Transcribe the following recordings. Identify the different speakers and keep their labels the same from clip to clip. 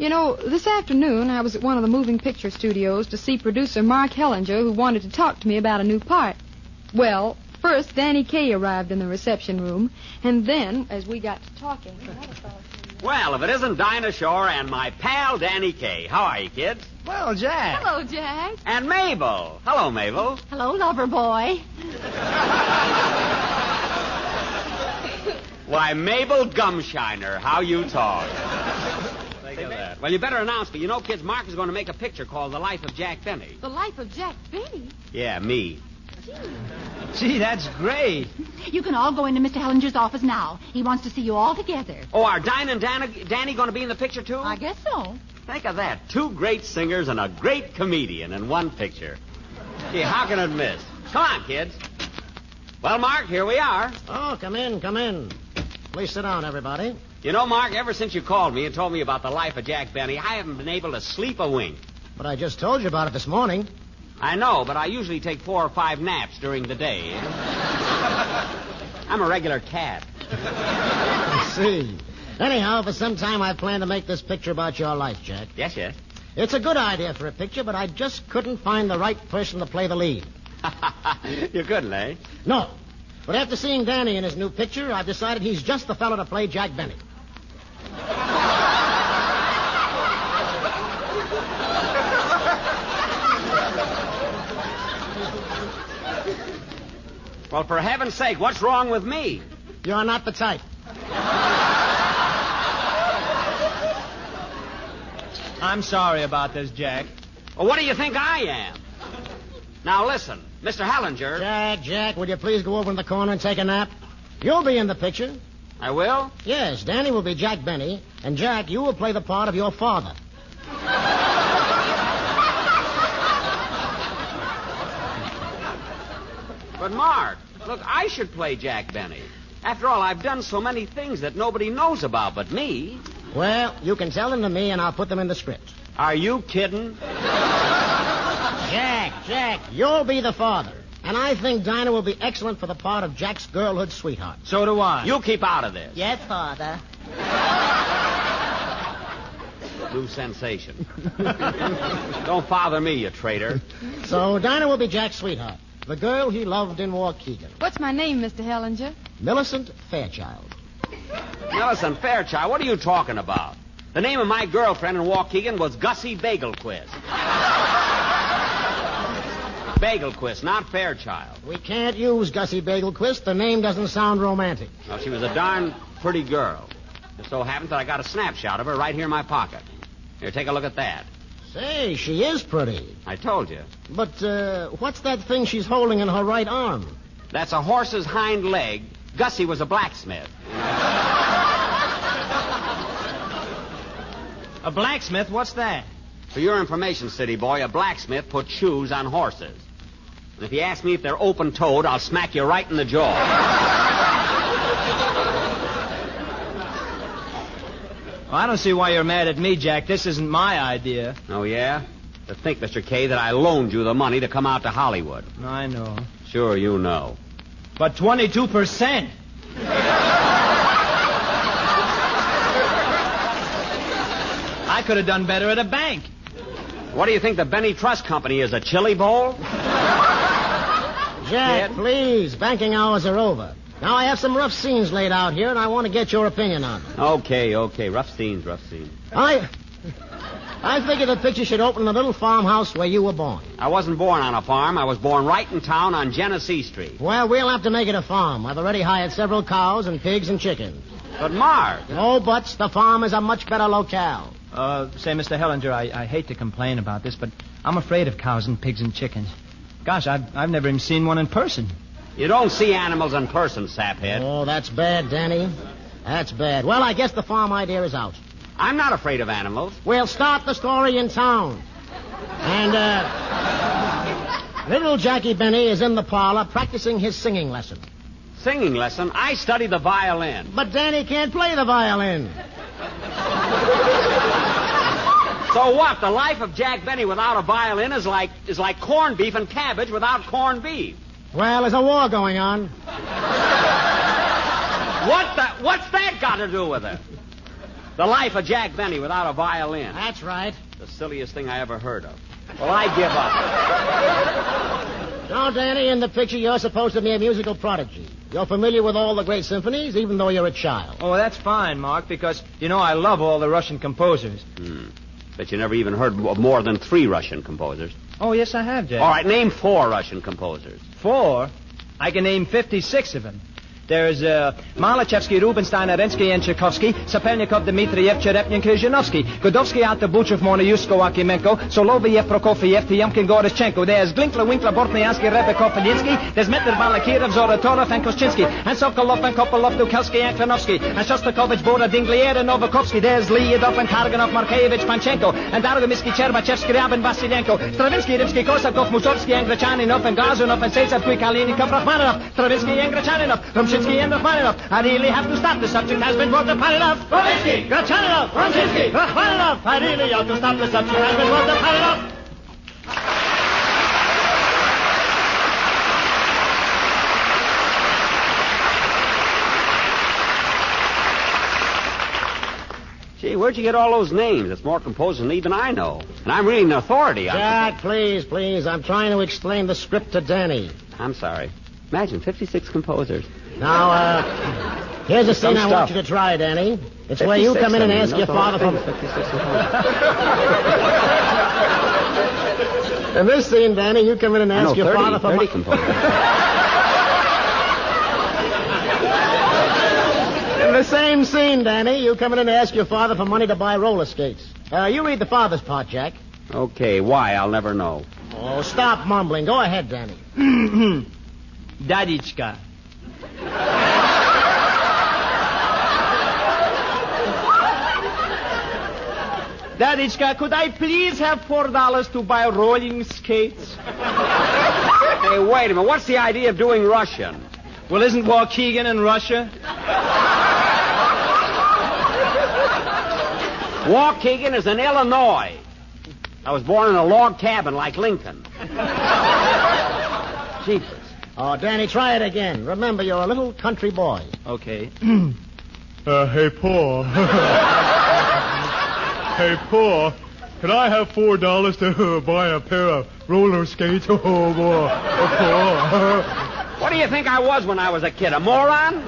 Speaker 1: You know, this afternoon I was at one of the moving picture studios to see producer Mark Hellinger, who wanted to talk to me about a new part. Well, first Danny Kaye arrived in the reception room, and then, as we got to talking...
Speaker 2: Well, if it isn't Dinah Shore and my pal Danny Kaye. How are you, kids?
Speaker 3: Well, Jack.
Speaker 1: Hello, Jack.
Speaker 2: And Mabel. Hello, Mabel.
Speaker 4: Hello, lover boy.
Speaker 2: Why, Mabel Gumshiner, how you talk. Think of that. Well, you better announce me. You know, kids, Mark is going to make a picture called The Life of Jack Benny.
Speaker 1: The Life of Jack Benny?
Speaker 2: Yeah, me.
Speaker 3: Gee, that's great.
Speaker 4: You can all go into Mr. Hellinger's office now. He wants to see you all together.
Speaker 2: Oh, are Dinah and Danny going to be in the picture, too?
Speaker 4: I guess so.
Speaker 2: Think of that. 2 great singers and a great comedian in one picture. Gee, how can it miss? Come on, kids. Well, Mark, here we are.
Speaker 5: Oh, come in, come in. Please sit down, everybody.
Speaker 2: You know, Mark, ever since you called me and told me about The Life of Jack Benny, I haven't been able to sleep a wink.
Speaker 5: But I just told you about it this morning.
Speaker 2: I know, but I usually take 4 or 5 naps during the day. I'm a regular cat.
Speaker 5: I see. Anyhow, for some time I plan to make this picture about your life, Jack.
Speaker 2: Yes, yes.
Speaker 5: It's a good idea for a picture, but I just couldn't find the right person to play the lead.
Speaker 2: You couldn't, eh?
Speaker 5: No. But after seeing Danny in his new picture, I've decided he's just the fellow to play Jack Benny.
Speaker 2: Well, for heaven's sake, what's wrong with me?
Speaker 5: You're not the type.
Speaker 3: I'm sorry about this, Jack.
Speaker 2: Well, what do you think I am? Now, listen, Mr. Hellinger.
Speaker 5: Jack, will you please go over in the corner and take a nap? You'll be in the picture.
Speaker 2: I will?
Speaker 5: Yes, Danny will be Jack Benny, and Jack, you will play the part of your father.
Speaker 2: But, Mark, look, I should play Jack Benny. After all, I've done so many things that nobody knows about but me.
Speaker 5: Well, you can tell them to me, and I'll put them in the script.
Speaker 2: Are you kidding?
Speaker 5: Jack, you'll be the father. And I think Dinah will be excellent for the part of Jack's girlhood sweetheart.
Speaker 3: So do I.
Speaker 2: You keep out of this.
Speaker 4: Yes, Father.
Speaker 2: New sensation. Don't bother me, you traitor.
Speaker 5: So Dinah will be Jack's sweetheart, the girl he loved in Waukegan.
Speaker 1: What's my name, Mr. Hellinger?
Speaker 5: Millicent Fairchild.
Speaker 2: Millicent Fairchild, what are you talking about? The name of my girlfriend in Waukegan was Gussie Bagelquist. Bagelquist, not Fairchild.
Speaker 5: We can't use Gussie Bagelquist. The name doesn't sound romantic.
Speaker 2: Well, she was a darn pretty girl. It so happens that I got a snapshot of her right here in my pocket. Here, take a look at that.
Speaker 5: Say, she is pretty.
Speaker 2: I told you.
Speaker 5: But what's that thing she's holding in her right arm?
Speaker 2: That's a horse's hind leg. Gussie was a blacksmith.
Speaker 3: A blacksmith? What's that?
Speaker 2: For your information, city boy, a blacksmith puts shoes on horses. And if you ask me if they're open-toed, I'll smack you right in the jaw.
Speaker 3: Well, I don't see why you're mad at me, Jack. This isn't my idea.
Speaker 2: Oh, yeah? To think, Mr. Kaye, that I loaned you the money to come out to Hollywood.
Speaker 3: I know.
Speaker 2: Sure, you know.
Speaker 3: But 22%. I could have done better at a bank.
Speaker 2: What do you think the Benny Trust Company is, a chili bowl?
Speaker 5: Jack, please. Banking hours are over. Now I have some rough scenes laid out here, and I want to get your opinion on them.
Speaker 2: Okay. Rough scenes.
Speaker 5: I figure the picture should open in a little farmhouse where you were born.
Speaker 2: I wasn't born on a farm. I was born right in town on Genesee Street.
Speaker 5: Well, we'll have to make it a farm. I've already hired several cows and pigs and chickens.
Speaker 2: But, Mark...
Speaker 5: No buts. The farm is a much better locale.
Speaker 3: Say, Mr. Hellinger, I hate to complain about this, but I'm afraid of cows and pigs and chickens. Gosh, I've never even seen one in person.
Speaker 2: You don't see animals in person, saphead.
Speaker 5: Oh, that's bad, Danny. That's bad. Well, I guess the farm idea is out.
Speaker 2: I'm not afraid of animals.
Speaker 5: We'll start the story in town. And, little Jackie Benny is in the parlor practicing his singing lesson.
Speaker 2: Singing lesson? I study the violin.
Speaker 5: But Danny can't play the violin.
Speaker 2: So what? The life of Jack Benny without a violin is like corned beef and cabbage without corned beef.
Speaker 5: Well, there's a war going on.
Speaker 2: What's that got to do with it? The Life of Jack Benny without a violin.
Speaker 5: That's right.
Speaker 2: The silliest thing I ever heard of. Well, I give up.
Speaker 5: Now, Danny, in the picture, you're supposed to be a musical prodigy. You're familiar with all the great symphonies, even though you're a child.
Speaker 3: Oh, that's fine, Mark, because, I love all the Russian composers.
Speaker 2: Bet you never even heard of more than 3 Russian composers.
Speaker 3: Oh, yes, I have, Jack.
Speaker 2: All right, name 4 Russian composers.
Speaker 3: 4? I can name 56 of them. There's Malachevsky, Rubinstein, Arensky, and Tchaikovsky, Sapernikov, Dmitriev, Cherepnin, Kryzhanovsky, Godovsky, Atabuchev, Monoyusko, Akimenko, Soloviev, Prokofiev, Tiomkin, Goryshchenko. There's Glinkler, Winkler, Bortnyansky, Rebekov, Felinsky. There's Metner, Balakirov, Zorotorov, and Koschinski. And Sokolov, and Kopolov, Dukelsky, and Klanovsky. And Shostakovich, Borrah, Dinglier, and Novakovsky. There's Lyudov, and Karganov, Markevich, Panchenko. And Dargomisky, Cherbachev, Skriabin, Vasilenko. Stravinsky, Rimsky, Kosakov, Mussorgsky, and Grachaninov, and Gazunov, and Seytsev, Kuikalinnikov, Rachmaninoff. Stravinsky, and Grachaninov. And Rachmaninoff. I really have to stop. The subject has been worked upon enough. Stravinsky, Grachaninov, Rumshinsky, Rachmaninoff. I really ought to stop. The subject has been worked upon enough.
Speaker 2: Gee, where'd you get all those names? It's more composers than even I know. And I'm really an authority on
Speaker 5: Jack, please. I'm trying to explain the script to Danny.
Speaker 2: I'm sorry. Imagine 56 composers.
Speaker 5: Now, here's a scene I want you to try, Danny. It's where you come in and ask your father for... In this scene, Danny, you come in and ask your father for...
Speaker 2: 30 composers.
Speaker 5: In the same scene, Danny, you come in and ask your father for money to buy roller skates. You read the father's part, Jack.
Speaker 2: Okay, why? I'll never know.
Speaker 5: Oh, stop mumbling. Go ahead, Danny.
Speaker 3: Dadichka. Dadichka, could I please have $4 to buy rolling skates?
Speaker 2: Hey, wait a minute. What's the idea of doing Russian?
Speaker 3: Well, isn't Waukegan in Russia?
Speaker 2: Waukegan is in Illinois. I was born in a log cabin like Lincoln. Jeepers.
Speaker 5: Oh, Danny, try it again. Remember, you're a little country boy.
Speaker 3: Okay.
Speaker 6: Hey, Paul. Hey, Paul. Can I have $4 to buy a pair of roller skates? Oh, boy. Paul.
Speaker 2: What do you think I was when I was a kid? A moron?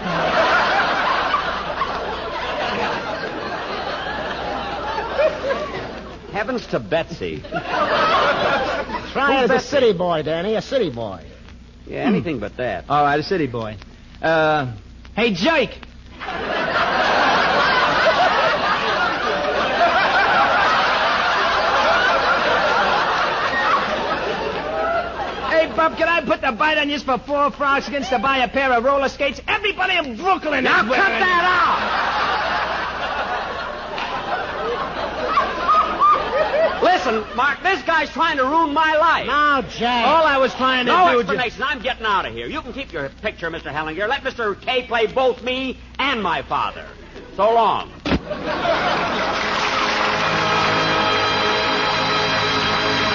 Speaker 2: Heavens to Betsy.
Speaker 5: Try it as a city boy, Danny. A city boy.
Speaker 2: Yeah, anything but that.
Speaker 3: All right, a city boy. Hey, Jake. Hey, Bob, can I put the bite on you for 4 francs against to buy a pair of roller skates? Everybody in Brooklyn
Speaker 2: Now
Speaker 3: is
Speaker 2: cut
Speaker 3: wearing...
Speaker 2: that out! Listen, Mark, this guy's trying to ruin my life.
Speaker 5: Now, Jack.
Speaker 3: All I was trying to
Speaker 2: No
Speaker 3: do...
Speaker 2: explanation. I'm getting out of here. You can keep your picture, Mr. Hellinger. Let Mr. Kaye play both me and my father. So long.